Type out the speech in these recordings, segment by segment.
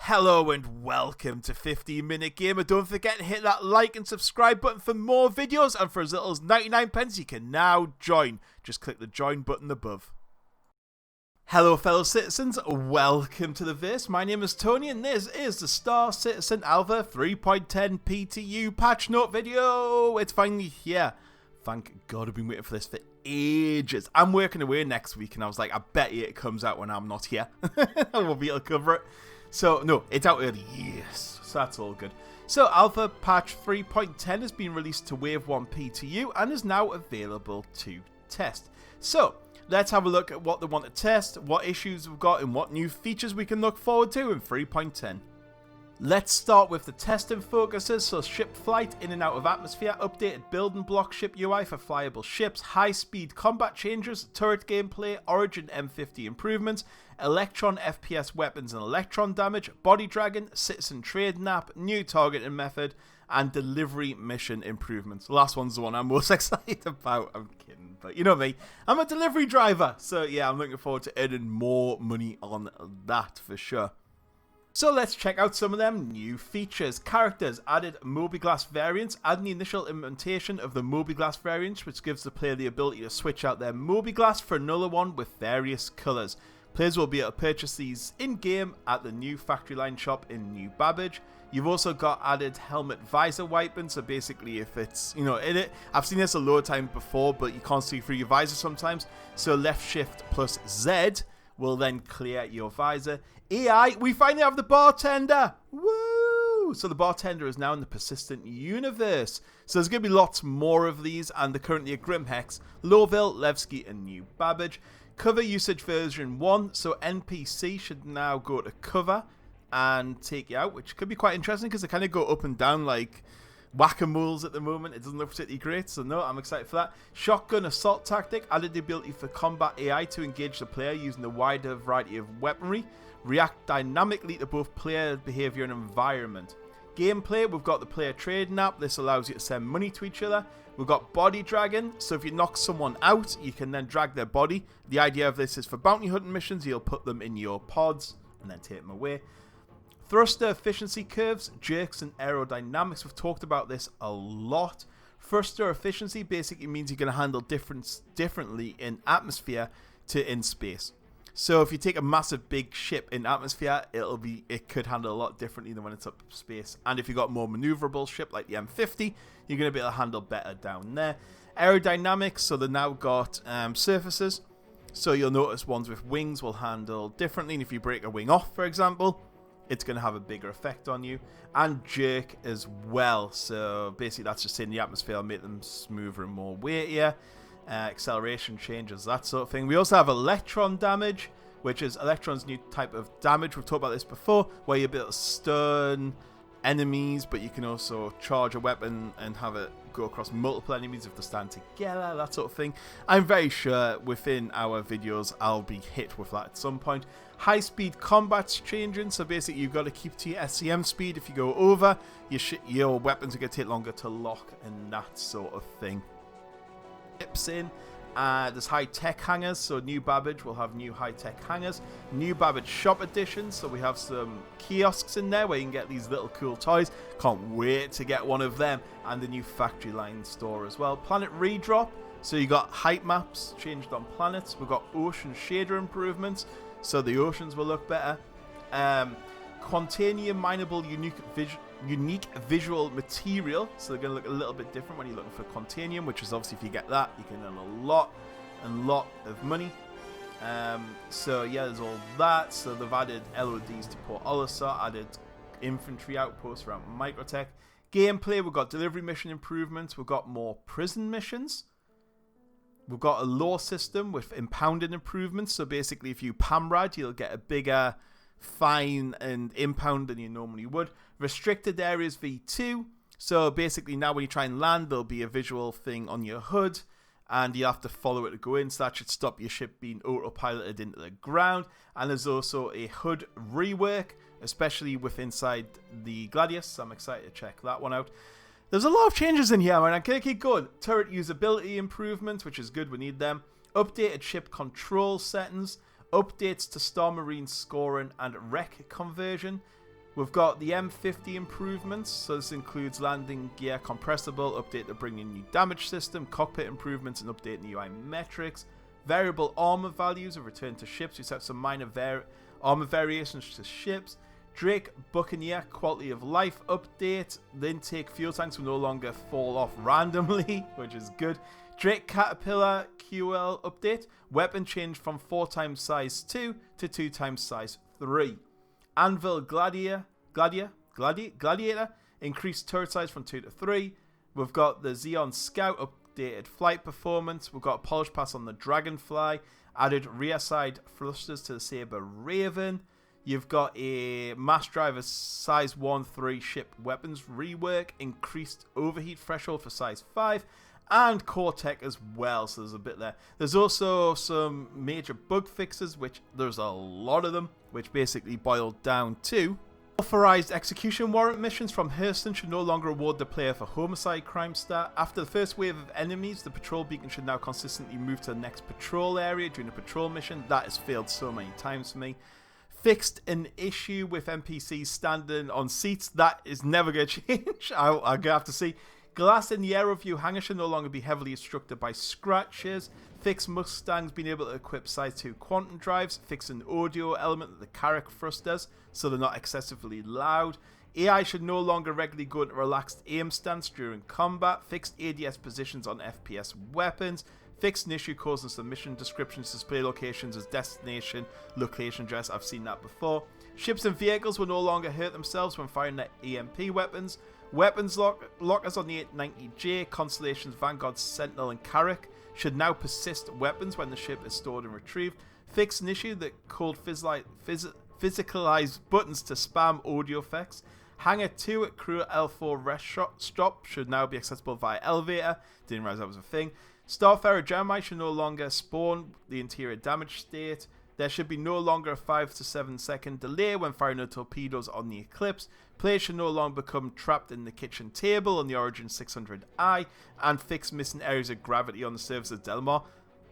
Hello and welcome to 15 Minute Gamer. Don't forget to hit that like and subscribe button for more videos, and for as little as 99 pence you can now join. Just click the join button above. Hello fellow citizens, welcome to the Verse. My name is Tony and this is the Star Citizen Alpha 3.10 PTU patch note video. It's finally here. Thank God I've been waiting for this for ages. I'm working away next week and I was like, I bet you it comes out when I'm not here. I won't be able to cover it. So, no, it's out early, yes, so that's all good. So, Alpha Patch 3.10 has been released to Wave 1 PTU and is now available to test. So, let's have a look at what they want to test, what issues we've got, and what new features we can look forward to in 3.10. Let's start with the testing focuses. So ship flight in and out of atmosphere, updated building block ship UI for flyable ships, high speed combat changes, turret gameplay, Origin M50 improvements, Electron FPS weapons and Electron Damage, body dragon, citizen trade nap, new targeting method, and delivery mission improvements. The last one's the one I'm most excited about. I'm kidding, but you know me, I'm a delivery driver, so yeah, I'm looking forward to earning more money on that for sure. So let's check out some of them new features. Characters added Mobi-Glass variants, adding the initial implementation of the Mobi-Glass variants, which gives the player the ability to switch out their Mobi-Glass for another one with various colours. Players will be able to purchase these in-game at the new factory line shop in New Babbage. You've also got added helmet visor wiping, so basically if it's, in it, I've seen this a load of times before, but you can't see through your visor sometimes, so left shift plus Z will then clear your visor. AI, we finally have the bartender! Woo! So the bartender is now in the persistent universe. So there's going to be lots more of these, and they're currently at Grimhex, Lowville, Levski, and New Babbage. Cover usage version 1, so NPC should now go to cover and take you out, which could be quite interesting because they kind of go up and down like whack-a-moles at the moment. It doesn't look particularly great, so no, I'm excited for that. Shotgun assault tactic added the ability for combat AI to engage the player using a wider variety of weaponry, react dynamically to both player behavior and environment. Gameplay, we've got the player trade nap. This allows you to send money to each other. We've got body dragging, so if you knock someone out, you can then drag their body. The idea of this is for bounty hunting missions, you'll put them in your pods and then take them away. Thruster efficiency curves, jerks, and aerodynamics. We've talked about this a lot. Thruster efficiency basically means you're going to handle differently in atmosphere to in space. So if you take a massive big ship in atmosphere, it could handle a lot differently than when it's up space. And if you've got a more maneuverable ship like the M50, you're going to be able to handle better down there. Aerodynamics, so they've now got surfaces. So you'll notice ones with wings will handle differently. And if you break a wing off, for example, it's going to have a bigger effect on you. And jerk as well. So basically that's just in the atmosphere, will make them smoother and more weightier. Acceleration changes, that sort of thing. We also have Electron Damage, which is Electron's new type of damage. We've talked about this before, where you'll be able to stun enemies, but you can also charge a weapon and have it go across multiple enemies if they stand together, that sort of thing. I'm very sure within our videos I'll be hit with that at some point. High speed combat's changing, so basically you've got to keep to your SCM speed. If you go over, your weapons are going to take longer to lock and that sort of thing. Ships in. There's high-tech hangars, so New Babbage will have new high-tech hangars. New Babbage Shop Edition, so we have some kiosks in there where you can get these little cool toys. Can't wait to get one of them. And the new factory line store as well. Planet Redrop, so you got height maps changed on planets. We've got ocean shader improvements, so the oceans will look better. Quantanium mineable unique visual material, so they're going to look a little bit different when you're looking for Quantanium, which is obviously if you get that, you can earn a lot of money. So yeah, there's all that. So they've added LODs to Port Olisar, added infantry outposts around Microtech. Gameplay, we've got delivery mission improvements, we've got more prison missions. We've got a law system with impounding improvements, so basically if you PAMRAD, you'll get a bigger fine and impound than you normally would. Restricted areas V2, so basically now when you try and land, there'll be a visual thing on your HUD and you have to follow it to go in, so that should stop your ship being autopiloted into the ground. And there's also a HUD rework, especially with inside the Gladius, so I'm excited to check that one out. There's a lot of changes in here, man. I'm going to keep going. Turret usability improvements, which is good, we need them. Updated ship control settings, updates to Star Marine scoring and rec conversion, We've got the M50 Improvements, so this includes landing gear compressible, update to bring in new damage system, cockpit improvements and updating UI metrics. Variable armor values have returned to ships. We set some minor armor variations to ships. Drake Buccaneer quality of life update. The intake fuel tanks will no longer fall off randomly, which is good. Drake Caterpillar QL update. Weapon changed from 4 times size 2 to 2 times size 3. Anvil Gladiator increased turret size from 2 to 3. We've got the Xeon Scout updated flight performance. We've got a polish pass on the Dragonfly. Added rear side thrusters to the Saber Raven. You've got a mass driver size 1-3 ship weapons rework. Increased overheat threshold for size 5. And core tech as well, so there's a bit there. There's also some major bug fixes, which there's a lot of them, which basically boiled down to authorized execution warrant missions from Hurston should no longer reward the player for homicide crime stat. After the first wave of enemies, the patrol beacon should now consistently move to the next patrol area during a patrol mission. That has failed so many times for me. Fixed an issue with NPCs standing on seats. That is never going to change. I'm going to have to see. Glass in the aero view hangar should no longer be heavily obstructed by scratches. Fix Mustangs being able to equip size 2 quantum drives. Fix an audio element that the Carrack thrusters so they're not excessively loud. AI should no longer regularly go into relaxed aim stance during combat. Fixed ADS positions on FPS weapons. Fixed an issue causing some mission descriptions display locations as destination location address. I've seen that before. Ships and vehicles will no longer hurt themselves when firing their EMP weapons. Weapons lockers on the 890J, Constellations, Vanguard, Sentinel and Carrack should now persist weapons when the ship is stored and retrieved. Fix an issue that called physicalized buttons to spam audio effects. Hangar 2 at Crew L4 rest stop should now be accessible via elevator. Didn't realize that was a thing. Starfarer Gemini should no longer spawn the interior damage state. There should be no longer a 5 to 7 second delay when firing no torpedoes on the Eclipse. Players should no longer become trapped in the kitchen table on the Origin 600i. And fix missing areas of gravity on the surface of Delmar.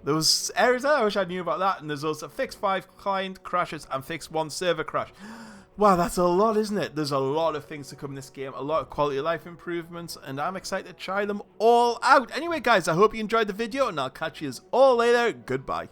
Those areas, I wish I knew about that. And there's also fix 5 client crashes and fix 1 server crash. Wow, that's a lot, isn't it? There's a lot of things to come in this game, a lot of quality of life improvements, and I'm excited to try them all out. Anyway, guys, I hope you enjoyed the video, and I'll catch you all later. Goodbye.